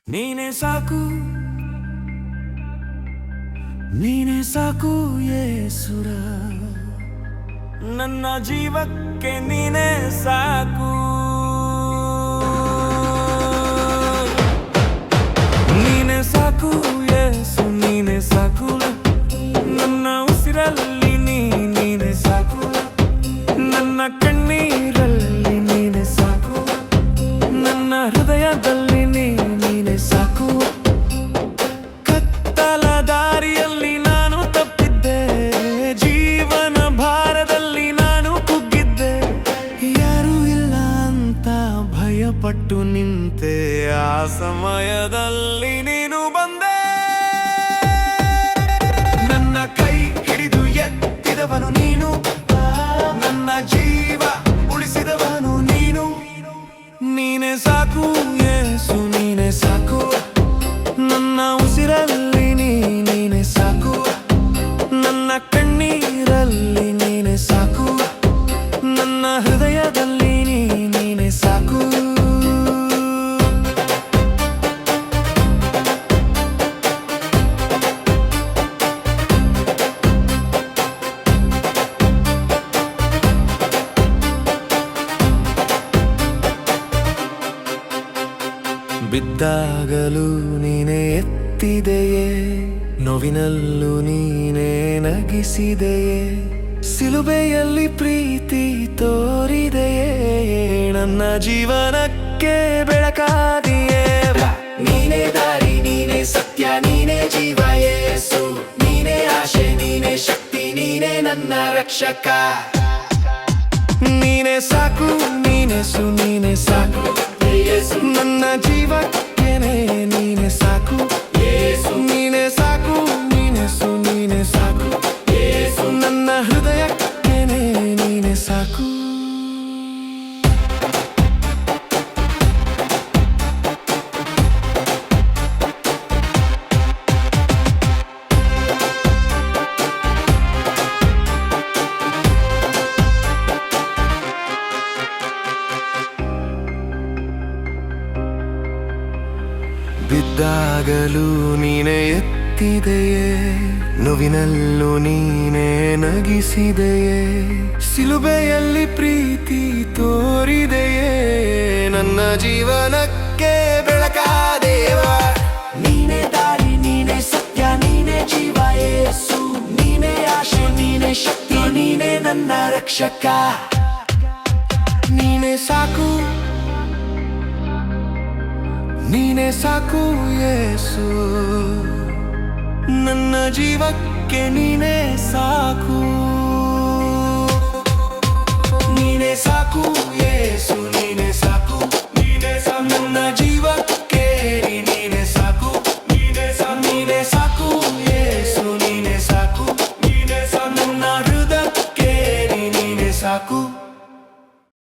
ನೀನೇ ಸಾಕು ನೀನೇ ಸಾಕು ಯೇಸುರ ನನ್ನ ಜೀವಕ್ಕೆ ನೀನೇ ಸಾಕು ನೀನೇ ಸಾಕು ಯೇಸು ನೀನೇ ಸಾಕು ನನ್ನ ಉಸಿರಲ್ಲಿ ನೀನೇ ಸಾಕು ನನ್ನ ಕಣ್ಣೀರಲ್ಲಿ ನೀನೇ ಸಾಕು ನನ್ನ ಹೃದಯದಲ್ಲಿ ನೀನೇ ಸಾಕು ಕತ್ತಲ ದಾರಿಯಲ್ಲಿ ನಾನು ತಪ್ಪಿದ್ದೆ ಜೀವನ ಭಾರದಲ್ಲಿ ನಾನು ಕುಗ್ಗಿದ್ದೆ ಯಾರೂ ಇಲ್ಲ ಅಂತ ಭಯಪಟ್ಟು ನಿಂತೆ ಆ ಸಮಯದಲ್ಲಿ ನೀನು ಬಂದೆ ನನ್ನ ಕೈ ಹಿಡಿದು ಎತ್ತಿದವನು ನೀನು ನನ್ನ ಜೀವ ಉಳಿಸಿದವನು ನೀನು ನೀನೇ ಸಾಕು ಯೇಸು ನೀನೇ ಸಾಕು ನನ್ನ ಉಸಿರಲ್ಲಿ ನೀನೇ ಸಾಕು ನನ್ನ ಕಣ್ಣೀರಲ್ಲಿ ನೀನೇ ಸಾಕು ನನ್ನ ಹೃದಯದಲ್ಲಿ ನೀನೇ ಸಾಕು ಬಿದ್ದಾಗಲೂ ನೀನೇ ಎತ್ತಿದೆಯೇ ನೋವಿನಲ್ಲೂ ನೀನೇ ನಗಿಸಿದೆಯೇ ಸಿಲುಬೆಯಲ್ಲಿ ಪ್ರೀತಿ ತೋರಿದೆಯೇ ನನ್ನ ಜೀವನಕ್ಕೆ ಬೆಳಕಾದಿಯೇ ನೀನೇ ದಾರಿ ನೀನೇ ಸತ್ಯ ನೀನೇ ಜೀವ ಯೇಸು ನೀನೇ ಆಶೆ ನೀನೇ ಶಕ್ತಿ ನೀನೇ ನನ್ನ ರಕ್ಷಕ ನೀನೇ ಸಾಕು ನೀನೇಸು ನೀನೇ ಸಾಕು ನನ್ನ ಜೀವಕ್ಕೇನೆ ನೀನೇ ಸಾಕು ನೀನೇ ಸಾಕು ನೀನೇಸು ನೀನೇ ಸಾಕು ನನ್ನ ಹೃದಯಕ್ಕೇನೆ ನೀನೇ ಸಾಕು ಬಿದ್ದಾಗಲೂ ನೀನೇ ಎತ್ತಿದೆಯೇ ನೋವಿನಲ್ಲೂ ನೀನೇ ನಗಿಸಿದೆಯೇ ಸಿಲುಬೆಯಲ್ಲಿ ಪ್ರೀತಿ ತೋರಿದೆಯೇ ನನ್ನ ಜೀವನಕ್ಕೆ ಬೆಳಕಾದೇವ ನೀನೇ ದಾರಿ ನೀನೇ ಸತ್ಯ ನೀನೇ ಜೀವ ಯೇಸು ನೀನೇ ಆಶೆ ನೀನೇ ಶಕ್ತಿ ನೀನೇ ನನ್ನ ರಕ್ಷಕ ನೀನೇ ಸಾಕು ನೀನೇ ಸಾಕು ಯೇಸು ನನ್ನ ಜೀವಕ್ಕೆ ನೀನೇ ಸಾಕು